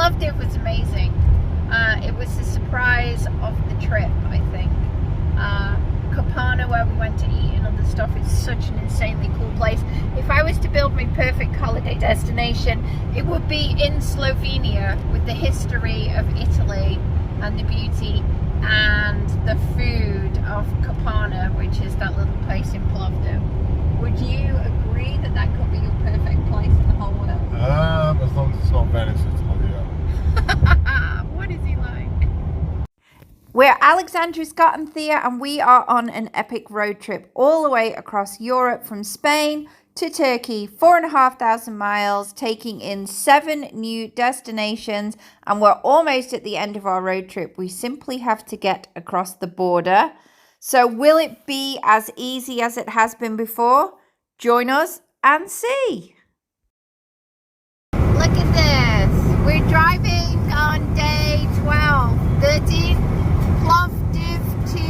Plovdiv was amazing. It was the surprise of the trip, I think. Kopana, where we went to eat and other stuff, is such an insanely cool place. If I was to build my perfect holiday destination, it would be in Slovenia, with the history of Italy and the beauty and the food of Kopana, which is that little place in Plovdiv. Would you agree that that could be your perfect place in the whole world? As long as it's not Venice, it's not. What is he like? We're Alexandra, Scott and Theia, and we are on an epic road trip all the way across Europe from Spain to Turkey, 4,500 miles, taking in 7 new destinations, and we're almost at the end of our road trip. We simply have to get across the border. So will it be as easy as it has been before? Join us and see. Look at this. We're driving on day 12, 13, Plovdiv to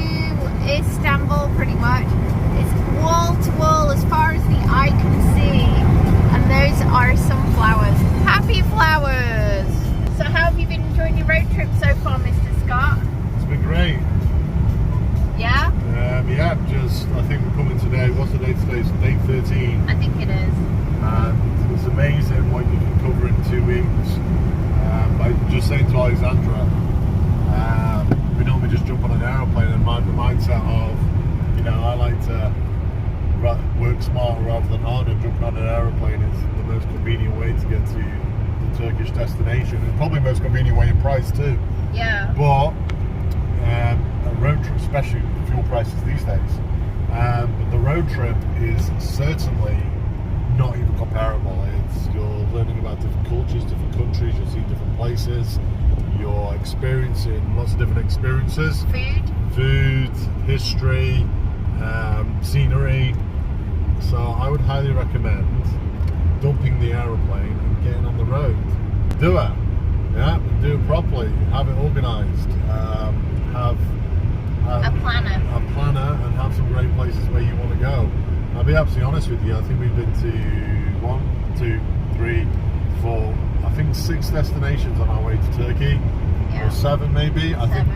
Istanbul pretty much. It's wall to wall as far as the eye can see. And those are some flowers. Happy flowers. So how have you been enjoying your road trip so far, Mr. Scott? It's been great. Yeah? Yeah, I think we're coming today. What's the date today? It's day 13. I think it is. And it's amazing what you can cover in 2 weeks. I just saying to Alexandra, we normally just jump on an aeroplane, and the mindset of, I like to work smart rather than harder. Jumping on an aeroplane is the most convenient way to get to the Turkish destination. It's probably the most convenient way in price too. Yeah. But a road trip, especially fuel prices these days, but the road trip is certainly not even comparable. You're learning about different cultures, different countries, you'll see different places, you're experiencing lots of different experiences. Food, history, scenery. So I would highly recommend dumping the aeroplane and getting on the road. Do it. Yeah, and do it properly. Have it organised. Have a planner and have some great places where you want to go. I'll be absolutely honest with you. I think we've been to 1, 2, 3, 4, I think 6 destinations on our way to Turkey. Yeah. Or 7 maybe. I think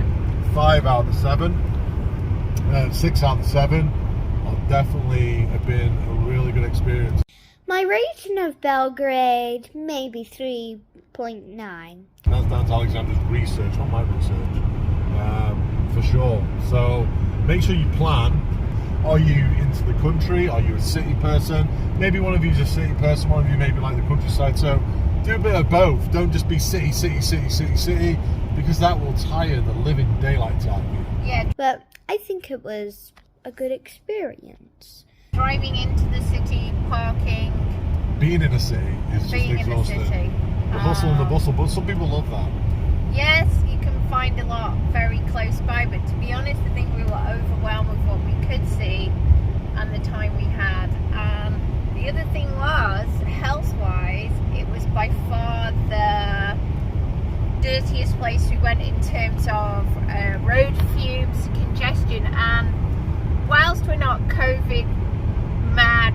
5 out of the 7. 6 out of the 7 definitely have been a really good experience. My rating of Belgrade, maybe 3.9. That's down to Alexandra's research, not my research, for sure. So make sure you plan. Are you into the country? Are you a city person? Maybe one of you is a city person, one of you maybe like the countryside. So do a bit of both. Don't just be city, because that will tire the living daylights out of you. Yeah. But I think it was a good experience. Driving into the city, parking. Being in a city is just exhausting. The hustle and the bustle, but some people love that. Yes, you can find a lot very close by, but to be honest, I think we were overwhelmed with what we could see and the time we had. The other thing was, health-wise, it was by far the dirtiest place we went in terms of road fumes, congestion, and whilst we're not COVID mad,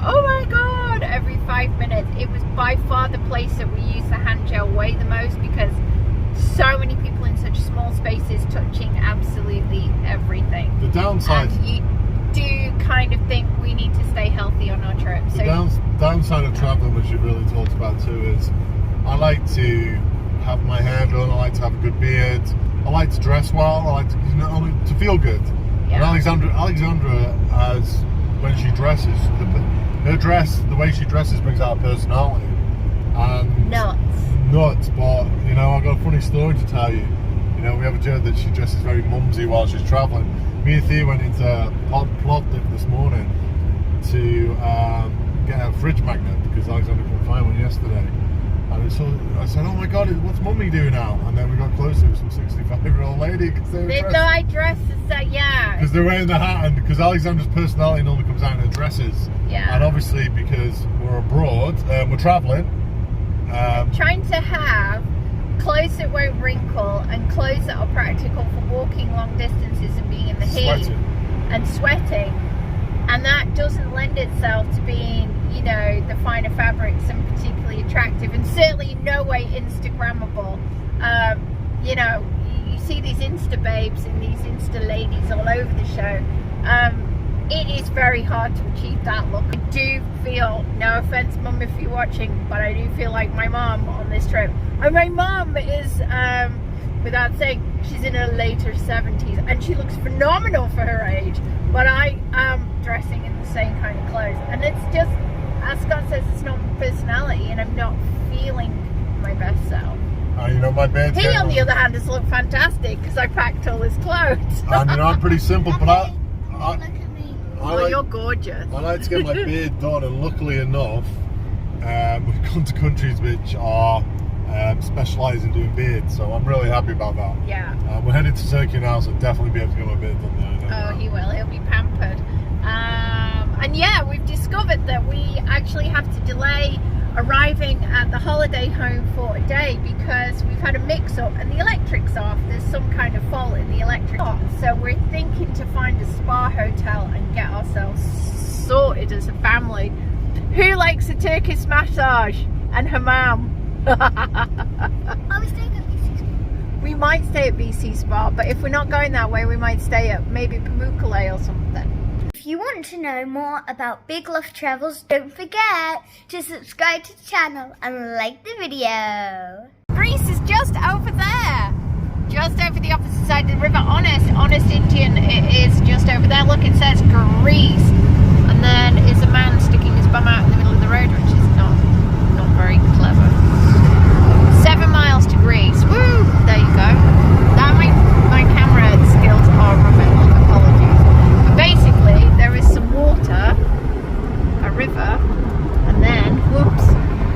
oh my god, every 5 minutes, it was by far the place that we use the hand gel way the most, because so many people in such small spaces touching absolutely everything. The downside, and you do kind of think we need to stay healthy on our trip. The downside of traveling, which you really talked about too, is I like to have my hair done, I like to have a good beard, I like to dress well, I like to, to feel good. Yeah. And Alexandra has, when she dresses, the way she dresses brings out her personality. And nuts, but I've got a funny story to tell you. We have a joke that she dresses very mumsy while she's travelling. Me and Theia went into Plovdiv this morning to get a fridge magnet because Alexandra couldn't find one yesterday. And I said, oh my god, what's mummy doing now? And then we got closer with some 65-year-old lady because they were dressed yeah. Because they're wearing the hat, and because Alexandra's personality normally comes out in her dresses. Yeah. And obviously because we're abroad, we're travelling. Trying to have clothes that won't wrinkle and clothes that are practical for walking long distances and being in the heat and sweating, and that doesn't lend itself to being the finer fabrics and particularly attractive, and certainly in no way Instagrammable. Insta babes and these Insta ladies all over the show, it is very hard to achieve that look. I do feel, no offense mum if you're watching, but I do feel like my mum on this trip. And my mum is, without saying, she's in her later 70s and she looks phenomenal for her age, but I am dressing in the same kind of clothes, and it's just, as Scott says, it's not my personality and I'm not feeling my best self. You know, my bed's He on the other hand has looked fantastic because I packed all his clothes. and you know, I'm pretty simple, but I Look at me. Oh, you're gorgeous. I like to get my beard done, and luckily enough, we've gone to countries which are specialise in doing beards, so I'm really happy about that. Yeah. We're headed to Turkey now, so definitely be able to get my beard done there. Oh, he will. He'll be pampered. And yeah, we've discovered that we actually have to delay arriving at the holiday home for a day because we've had a mix-up and the electric's off. There's some kind of fault in the electric. So we're thinking to find a spa hotel and get ourselves sorted as a family. Who likes a Turkish massage and hammam? I was staying at BC Spa. We might stay at BC Spa, but if we're not going that way, we might stay at maybe Pamukkale or something. If you want to know more about Big Love Travels, don't forget to subscribe to the channel and like the video. Greece is just over there. Just over the opposite side of the river. Honest Indian, it is just over there. Look, it says Greece. And then is a man sticking his bum out in the middle of the road, which is not very clever. 7 miles to Greece. Woo! There you go. That my camera skills are rubbish. Apologies. But basically, there is some water, a river, and then, whoops,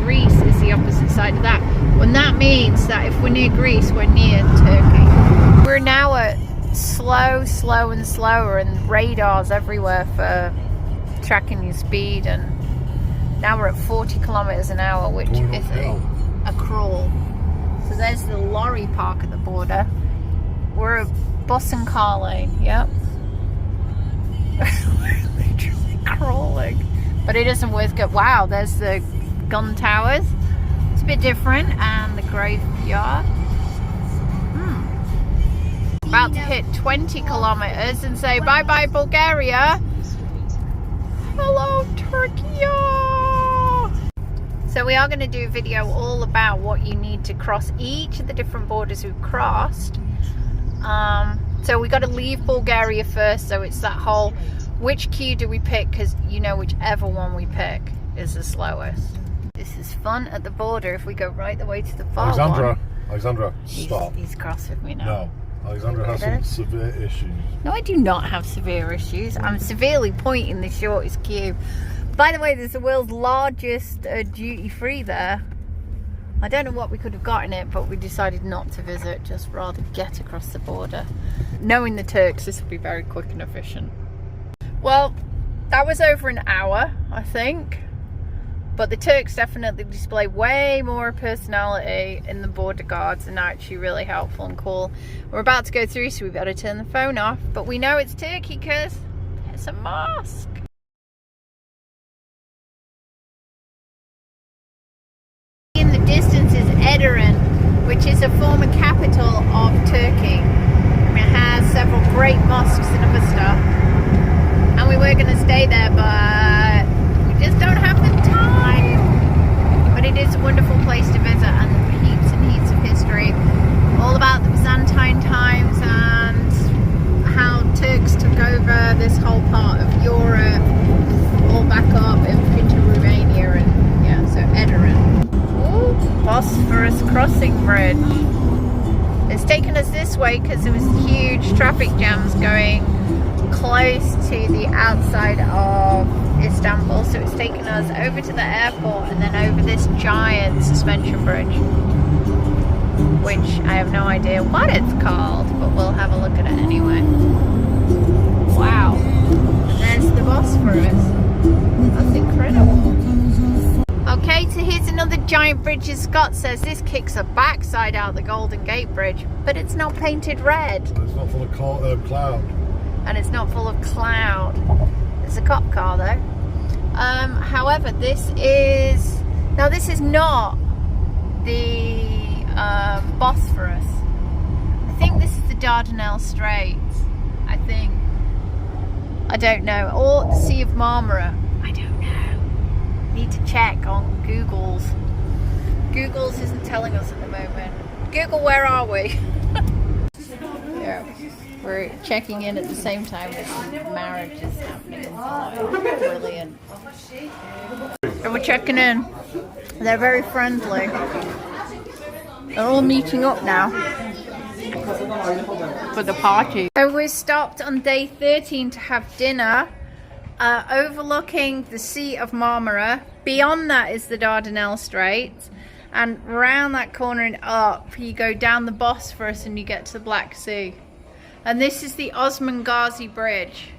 Greece is the opposite side of that. And that means that if we're near Greece, we're near Turkey. We're now at slow and slower, and radars everywhere for tracking your speed, and now we're at 40 kilometers an hour, which is a crawl. So there's the lorry park at the border. We're a bus and car lane, yep. We're literally crawling. But it isn't worth good. Wow, there's the gun towers. It's a bit different, and the graveyard. About to hit 20 kilometers and say bye-bye Bulgaria. Hello Turkey. So we are going to do a video all about what you need to cross each of the different borders we've crossed. So we got to leave Bulgaria first, so it's that whole which queue do we pick, because you know whichever one we pick is the slowest. This is fun at the border if we go right the way to the far one. Alexandra, stop. He's cross with me now. No, Alexandra has some severe issues. No, I do not have severe issues. I'm severely pointing the shortest queue. By the way, there's the world's largest duty-free there. I don't know what we could have got in it, but we decided not to visit, just rather get across the border. Knowing the Turks, this will be very quick and efficient. Well, that was over an hour, I think. But the Turks definitely display way more personality in the border guards, and are actually really helpful and cool. We're about to go through, so we've got to turn the phone off. But we know it's Turkey because it's a mosque. In the distance is Edirne, which is a former capital of Turkey. And it has several great mosques and other stuff. And we were going to stay there, but we just don't have the time. But it is a wonderful place to visit, and heaps and heaps of history. All about the Byzantine times and how Turks took over this whole part of Europe, all back up into Romania, and yeah, so Edirne. Ooh, Bosphorus crossing bridge. It's taken us this way because there was huge traffic jams going close to the outside of Istanbul, so it's taken us over to the airport and then over this giant suspension bridge, which I have no idea what it's called, but we'll have a look at it anyway. Wow, and there's the Bosphorus. That's incredible. Okay, so here's another giant bridge, as Scott says. This kicks the backside out the Golden Gate Bridge, but it's not painted red. It's not full of cloud. And it's not full of cloud. It's a cop car though. However, this is not the Bosphorus. I think this is the Dardanelles Straits, I think. I don't know. Or the Sea of Marmara. I don't know. Need to check on Google's. Google's isn't telling us at the moment. Google, where are we? Yeah. We're checking in at the same time as marriage is happening in Theia. Brilliant. And we're checking in. They're very friendly. They're all meeting up now for the party. So we stopped on day 13 to have dinner, overlooking the Sea of Marmara. Beyond that is the Dardanelles Straits, and round that corner and up you go down the Bosphorus and you get to the Black Sea. And this is the Osman Ghazi Bridge,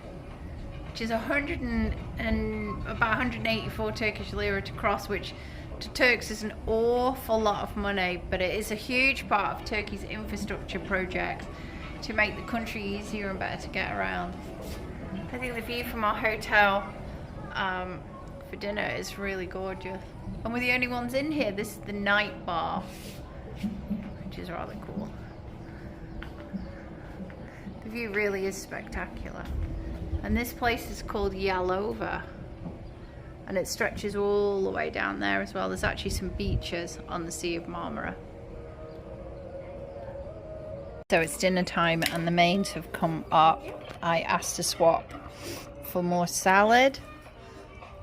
which is about 184 Turkish lira to cross, which to Turks is an awful lot of money, but it is a huge part of Turkey's infrastructure project to make the country easier and better to get around. I think the view from our hotel for dinner is really gorgeous. And we're the only ones in here. This is the night bar, which is rather cool. The view really is spectacular. And this place is called Yalova. And it stretches all the way down there as well. There's actually some beaches on the Sea of Marmara. So it's dinner time and the mains have come up. I asked to swap for more salad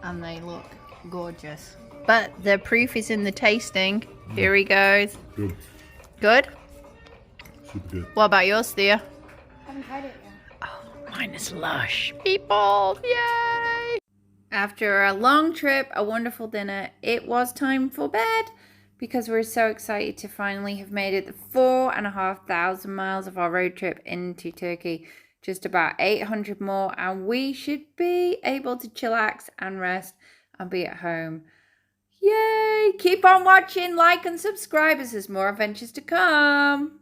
and they look gorgeous. But the proof is in the tasting. Here he goes. Good. Good? Super good. What about yours, Theia? I haven't tried it yet. Oh, mine is lush. People, yay! After a long trip, a wonderful dinner, it was time for bed because we're so excited to finally have made it the 4,500 miles of our road trip into Turkey. Just about 800 more and we should be able to chillax and rest and be at home. Yay! Keep on watching, like and subscribe as there's more adventures to come.